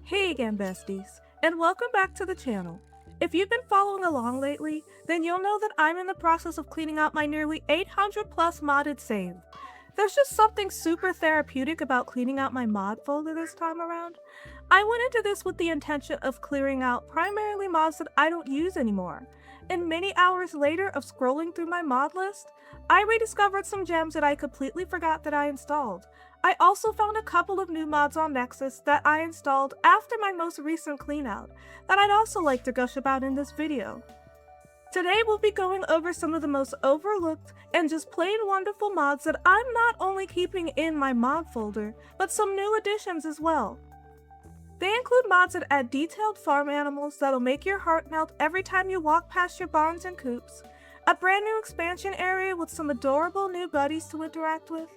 Hey again, besties, and welcome back to the channel. If you've been following along lately, then you'll know that I'm in the process of cleaning out my nearly 800 plus modded save. There's just something super therapeutic about cleaning out my mod folder this time around. I went into this with the intention of clearing out primarily mods that I don't use anymore, and many hours later of scrolling through my mod list, I rediscovered some gems that I completely forgot that I installed. I also found a couple of new mods on Nexus that I installed after my most recent cleanout that I'd also like to gush about in this video. Today we'll be going over some of the most overlooked and just plain wonderful mods that I'm not only keeping in my mod folder, but some new additions as well. They include mods that add detailed farm animals that'll make your heart melt every time you walk past your barns and coops, a brand new expansion area with some adorable new buddies to interact with,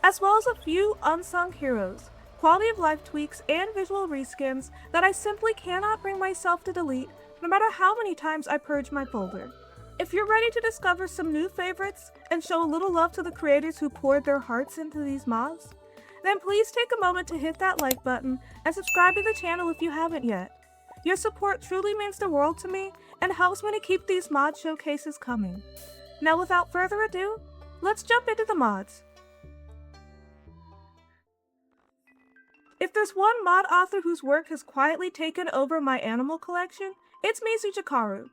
as well as a few unsung heroes, quality of life tweaks, and visual reskins that I simply cannot bring myself to delete no matter how many times I purge my folder. If you're ready to discover some new favorites and show a little love to the creators who poured their hearts into these mods, then please take a moment to hit that like button and subscribe to the channel if you haven't yet. Your support truly means the world to me and helps me to keep these mod showcases coming. Now without further ado, let's jump into the mods. If there's one mod author whose work has quietly taken over my animal collection, it's Mizu.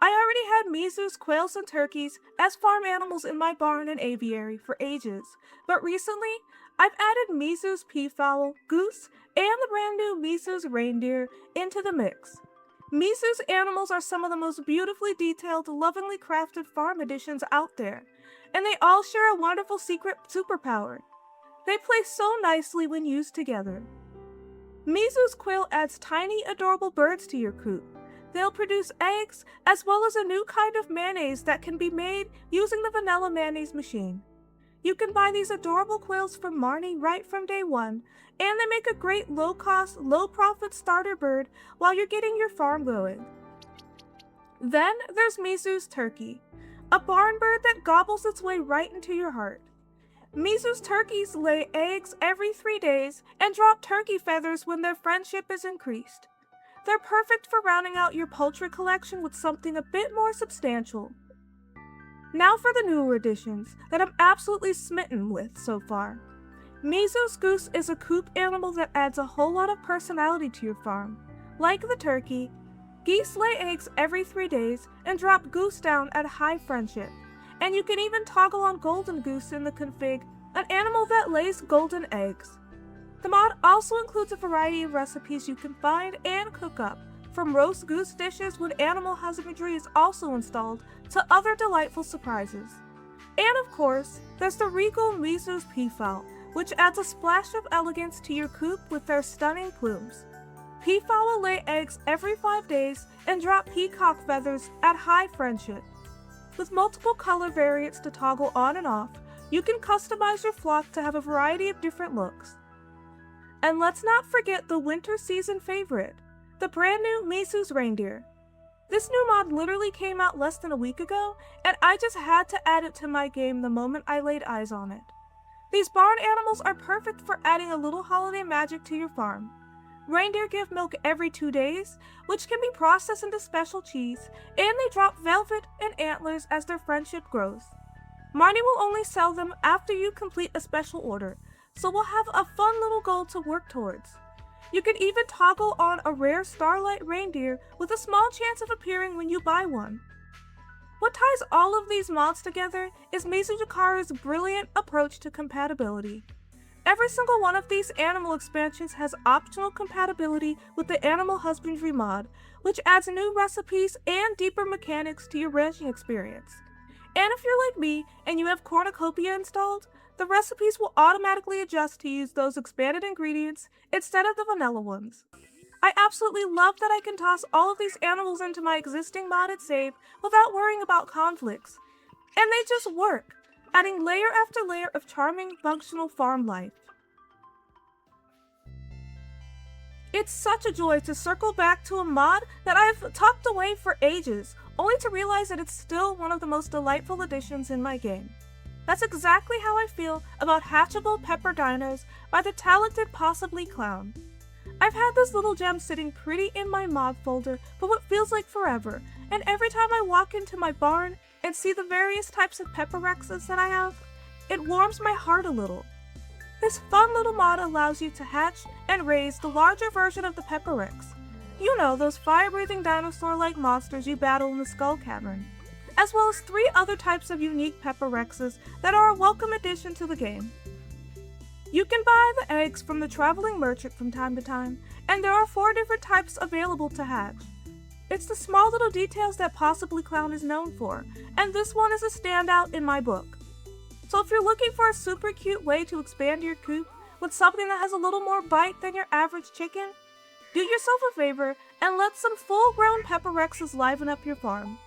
I already had Mizu's quails and turkeys as farm animals in my barn and aviary for ages, but recently, I've added Mizu's peafowl, goose, and the brand new Mizu's reindeer into the mix. Mizu's animals are some of the most beautifully detailed, lovingly crafted farm additions out there, and they all share a wonderful secret superpower. They play so nicely when used together. Mizu's quail adds tiny, adorable birds to your coop. They'll produce eggs, as well as a new kind of mayonnaise that can be made using the vanilla mayonnaise machine. You can buy these adorable quails from Marnie right from day one, and they make a great low-cost, low-profit starter bird while you're getting your farm going. Then there's Mizu's turkey, a barn bird that gobbles its way right into your heart. Mizu's turkeys lay eggs every 3 days and drop turkey feathers when their friendship is increased. They're perfect for rounding out your poultry collection with something a bit more substantial. Now for the newer additions that I'm absolutely smitten with so far. Mizu's goose is a coop animal that adds a whole lot of personality to your farm. Like the turkey, geese lay eggs every 3 days and drop goose down at high friendship. And you can even toggle on golden goose in the config, an animal that lays golden eggs. The mod also includes a variety of recipes you can find and cook up, from roast goose dishes when animal husbandry is also installed to other delightful surprises. And of course, there's the regal Mizu's peafowl, which adds a splash of elegance to your coop with their stunning plumes. Peafowl lay eggs every 5 days and drop peacock feathers at high friendship. With multiple color variants to toggle on and off, you can customize your flock to have a variety of different looks. And let's not forget the winter season favorite, the brand new Mizu's reindeer. This new mod literally came out less than a week ago, and I just had to add it to my game the moment I laid eyes on it. These barn animals are perfect for adding a little holiday magic to your farm. Reindeer give milk every 2 days, which can be processed into special cheese, and they drop velvet and antlers as their friendship grows. Marnie will only sell them after you complete a special order, so we'll have a fun little goal to work towards. You can even toggle on a rare starlight reindeer with a small chance of appearing when you buy one. What ties all of these mods together is Mizu's brilliant approach to compatibility. Every single one of these animal expansions has optional compatibility with the animal husbandry mod, which adds new recipes and deeper mechanics to your ranching experience. And if you're like me and you have cornucopia installed, the recipes will automatically adjust to use those expanded ingredients instead of the vanilla ones. I absolutely love that I can toss all of these animals into my existing modded save without worrying about conflicts. And they just work, adding layer after layer of charming, functional farm life. It's such a joy to circle back to a mod that I've tucked away for ages, only to realize that it's still one of the most delightful additions in my game. That's exactly how I feel about Hatchable Pepper Dinos by the talented Possibly Clown. I've had this little gem sitting pretty in my mod folder for what feels like forever, and every time I walk into my barn and see the various types of pepper rexes that I have, it warms my heart a little. This fun little mod allows you to hatch and raise the larger version of the pepper rex. You know, those fire-breathing dinosaur-like monsters you battle in the Skull Cavern, as well as 3 other types of unique pepper rexes that are a welcome addition to the game. You can buy the eggs from the traveling merchant from time to time, and there are 4 different types available to hatch. It's the small little details that Possibly Clown is known for, and this one is a standout in my book. So if you're looking for a super cute way to expand your coop with something that has a little more bite than your average chicken, do yourself a favor and let some full-grown pepper rexes liven up your farm.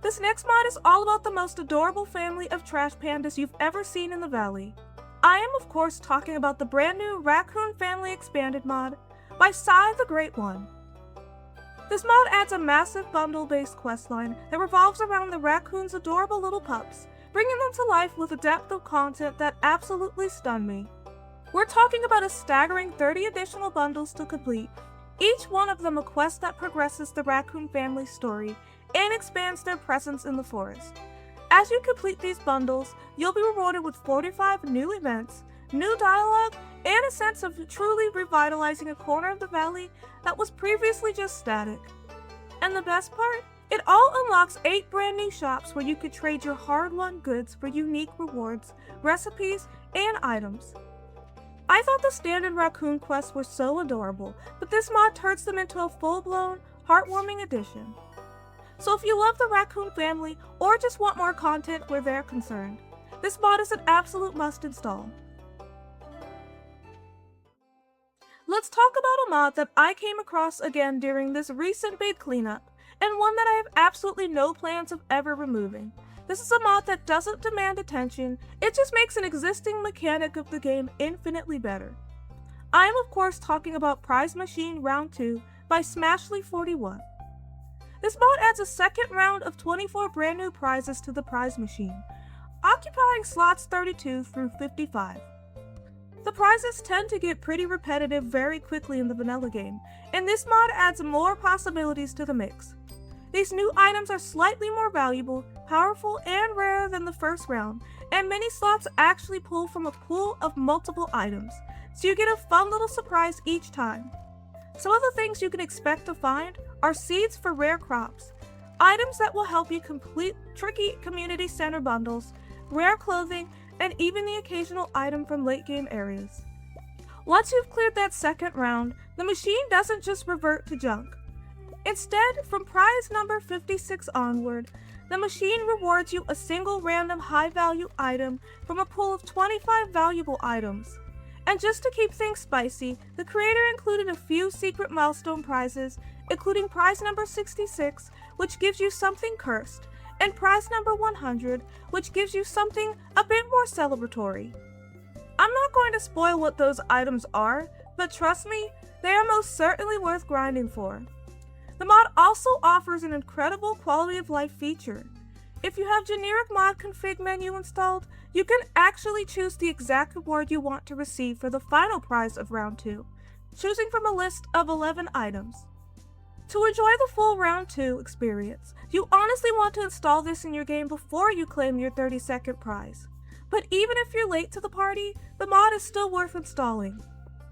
This next mod is all about the most adorable family of trash pandas you've ever seen in the valley. I am of course talking about the brand new Raccoon Family Expanded mod by Sai the Great One. This mod adds a massive bundle-based questline that revolves around the raccoon's adorable little pups, bringing them to life with a depth of content that absolutely stunned me. We're talking about a staggering 30 additional bundles to complete, each one of them a quest that progresses the Raccoon family's story and expands their presence in the forest. As you complete these bundles, you'll be rewarded with 45 new events, new dialogue, and a sense of truly revitalizing a corner of the valley that was previously just static. And the best part? It all unlocks 8 brand new shops where you could trade your hard-won goods for unique rewards, recipes, and items. I thought the standard Raccoon quests were so adorable, but this mod turns them into a full-blown, heartwarming addition. So if you love the Raccoon family, or just want more content where they're concerned, this mod is an absolute must install. Let's talk about a mod that I came across again during this recent big cleanup, and one that I have absolutely no plans of ever removing. This is a mod that doesn't demand attention, it just makes an existing mechanic of the game infinitely better. I am of course talking about Prize Machine Round 2 by Smashly41. This mod adds a second round of 24 brand new prizes to the prize machine, occupying slots 32 through 55. The prizes tend to get pretty repetitive very quickly in the vanilla game, and this mod adds more possibilities to the mix. These new items are slightly more valuable, powerful, and rarer than the first round, and many slots actually pull from a pool of multiple items, so you get a fun little surprise each time. Some of the things you can expect to find are seeds for rare crops, items that will help you complete tricky community center bundles, rare clothing, and even the occasional item from late game areas. Once you've cleared that second round, the machine doesn't just revert to junk. Instead, from prize number 56 onward, the machine rewards you a single random high-value item from a pool of 25 valuable items. And just to keep things spicy, the creator included a few secret milestone prizes, including prize number 66, which gives you something cursed, and prize number 100, which gives you something a bit more celebratory. I'm not going to spoil what those items are, but trust me, they are most certainly worth grinding for. The mod also offers an incredible quality of life feature. If you have generic mod config menu installed, you can actually choose the exact reward you want to receive for the final prize of round 2, choosing from a list of 11 items. To enjoy the full round 2 experience, you honestly want to install this in your game before you claim your 30-second prize. But even if you're late to the party, the mod is still worth installing,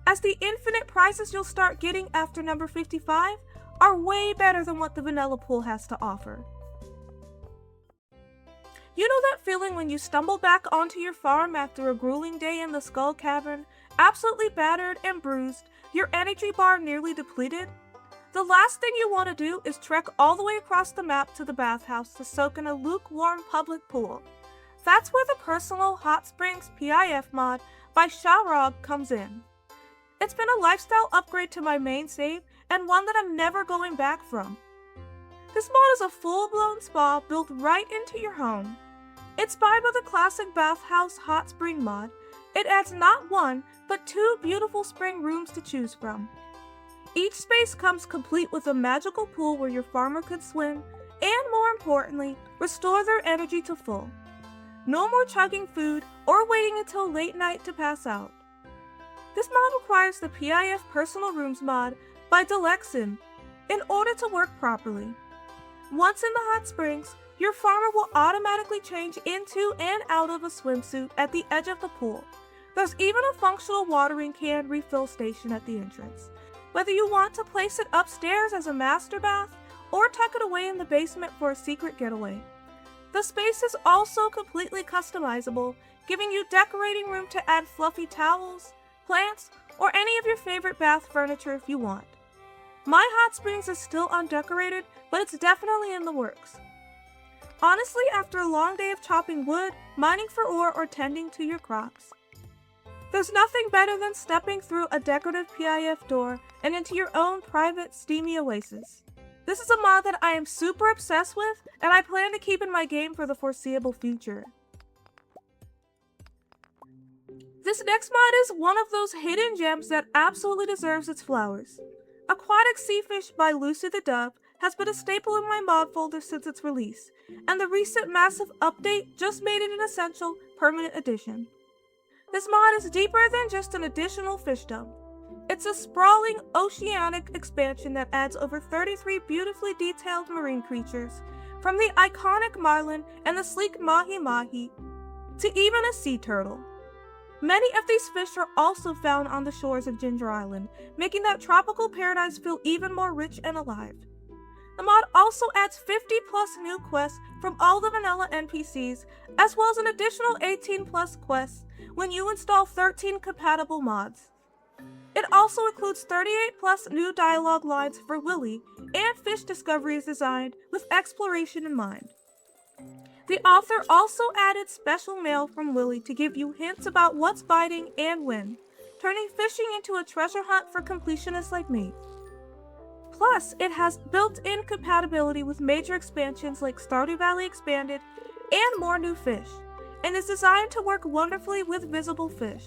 as the infinite prizes you'll start getting after number 55 are way better than what the vanilla pool has to offer. You know that feeling when you stumble back onto your farm after a grueling day in the Skull Cavern, absolutely battered and bruised, your energy bar nearly depleted? The last thing you want to do is trek all the way across the map to the bathhouse to soak in a lukewarm public pool. That's where the personal Hot Springs PIF mod by Sharog comes in. It's been a lifestyle upgrade to my main save, and one that I'm never going back from. This mod is a full-blown spa built right into your home. Inspired by the classic bathhouse hot spring mod, it adds not one, but 2 beautiful spring rooms to choose from. Each space comes complete with a magical pool where your farmer could swim, and more importantly, restore their energy to full. No more chugging food or waiting until late night to pass out. This mod requires the PIF Personal Rooms mod by Delexin in order to work properly. Once in the hot springs, your farmer will automatically change into and out of a swimsuit at the edge of the pool. There's even a functional watering can refill station at the entrance. Whether you want to place it upstairs as a master bath or tuck it away in the basement for a secret getaway. The space is also completely customizable, giving you decorating room to add fluffy towels, plants, or any of your favorite bath furniture if you want. My hot springs is still undecorated, but it's definitely in the works. Honestly, after a long day of chopping wood, mining for ore, or tending to your crops, there's nothing better than stepping through a decorative PIF door and into your own private, steamy oasis. This is a mod that I am super obsessed with, and I plan to keep in my game for the foreseeable future. This next mod is one of those hidden gems that absolutely deserves its flowers. Aquatic Sea Fish by Lucy the Dove has been a staple in my mod folder since its release, and the recent massive update just made it an essential, permanent addition. This mod is deeper than just an additional fishdom. It's a sprawling, oceanic expansion that adds over 33 beautifully detailed marine creatures, from the iconic marlin and the sleek mahi-mahi, to even a sea turtle. Many of these fish are also found on the shores of Ginger Island, making that tropical paradise feel even more rich and alive. The mod also adds 50 plus new quests from all the vanilla NPCs, as well as an additional 18 plus quests when you install 13 compatible mods. It also includes 38 plus new dialogue lines for Willy, and fish discoveries designed with exploration in mind. The author also added special mail from Willy to give you hints about what's biting and when, turning fishing into a treasure hunt for completionists like me. Plus, it has built-in compatibility with major expansions like Stardew Valley Expanded and more new fish, and is designed to work wonderfully with visible fish.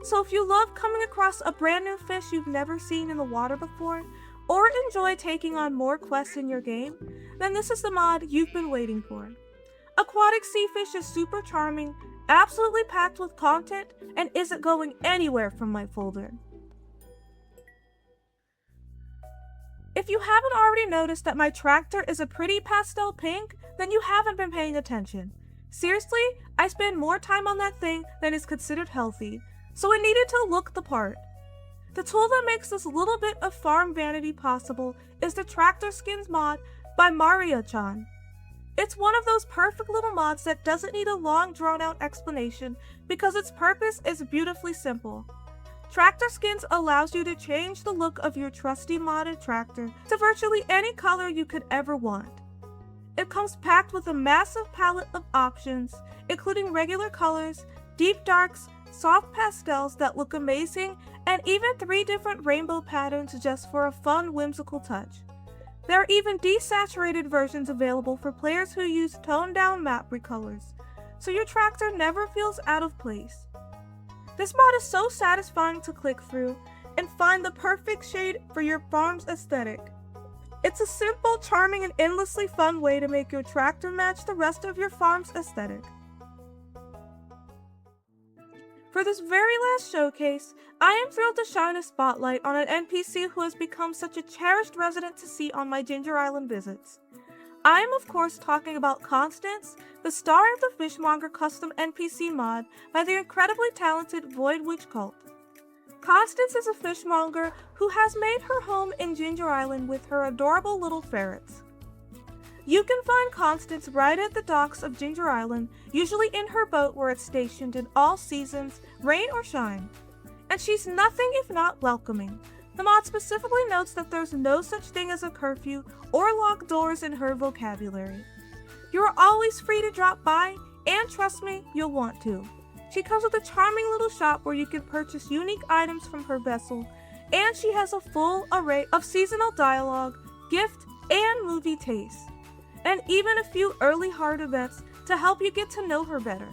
So if you love coming across a brand new fish you've never seen in the water before, or enjoy taking on more quests in your game, then this is the mod you've been waiting for. Aquatic Sea Fish is super charming, absolutely packed with content, and isn't going anywhere from my folder. If you haven't already noticed that my tractor is a pretty pastel pink, then you haven't been paying attention. Seriously, I spend more time on that thing than is considered healthy, so it needed to look the part. The tool that makes this little bit of farm vanity possible is the Tractor Skins mod by Maria-chan. It's one of those perfect little mods that doesn't need a long drawn-out explanation because its purpose is beautifully simple. Tractor Skins allows you to change the look of your trusty modded tractor to virtually any color you could ever want. It comes packed with a massive palette of options, including regular colors, deep darks, soft pastels that look amazing, and even 3 different rainbow patterns just for a fun, whimsical touch. There are even desaturated versions available for players who use toned-down map recolors, so your tractor never feels out of place. This mod is so satisfying to click through and find the perfect shade for your farm's aesthetic. It's a simple, charming, and endlessly fun way to make your tractor match the rest of your farm's aesthetic. For this very last showcase, I am thrilled to shine a spotlight on an NPC who has become such a cherished resident to see on my Ginger Island visits. I am of course talking about Constance, the star of the Fishmonger custom NPC mod by the incredibly talented Void Witch Cult. Constance is a fishmonger who has made her home in Ginger Island with her adorable little ferrets. You can find Constance right at the docks of Ginger Island, usually in her boat where it's stationed in all seasons, rain or shine. And she's nothing if not welcoming. The mod specifically notes that there's no such thing as a curfew or locked doors in her vocabulary. You are always free to drop by, and trust me, you'll want to. She comes with a charming little shop where you can purchase unique items from her vessel, and she has a full array of seasonal dialogue, gift, and movie tastes, and even a few early hard events to help you get to know her better.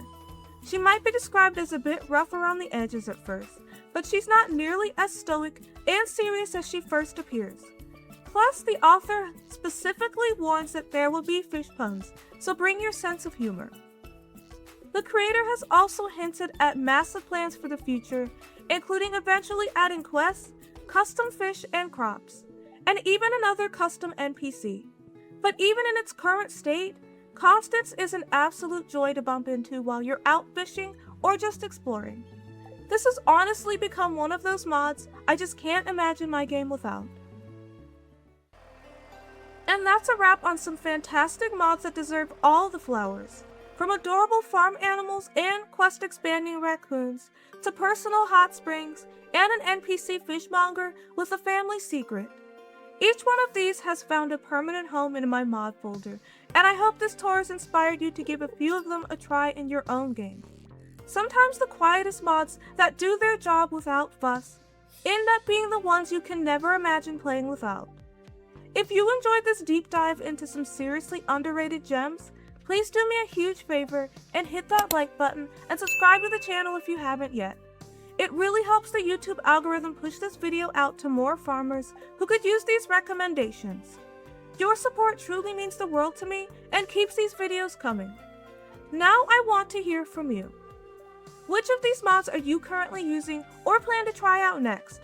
She might be described as a bit rough around the edges at first, but she's not nearly as stoic and serious as she first appears. Plus, the author specifically warns that there will be fish puns, so bring your sense of humor. The creator has also hinted at massive plans for the future, including eventually adding quests, custom fish and crops, and even another custom NPC. But even in its current state, Constance is an absolute joy to bump into while you're out fishing or just exploring. This has honestly become one of those mods I just can't imagine my game without. And that's a wrap on some fantastic mods that deserve all the flowers. From adorable farm animals and quest-expanding raccoons, to personal hot springs and an NPC fishmonger with a family secret. Each one of these has found a permanent home in my mod folder, and I hope this tour has inspired you to give a few of them a try in your own game. Sometimes the quietest mods that do their job without fuss end up being the ones you can never imagine playing without. If you enjoyed this deep dive into some seriously underrated gems, please do me a huge favor and hit that like button and subscribe to the channel if you haven't yet. It really helps the YouTube algorithm push this video out to more farmers who could use these recommendations. Your support truly means the world to me and keeps these videos coming. Now I want to hear from you. Which of these mods are you currently using or plan to try out next?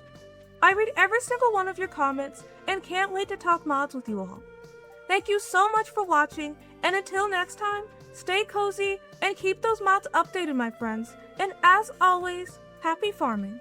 I read every single one of your comments and can't wait to talk mods with you all. Thank you so much for watching, and until next time, stay cozy and keep those mods updated, my friends. And as always, happy farming!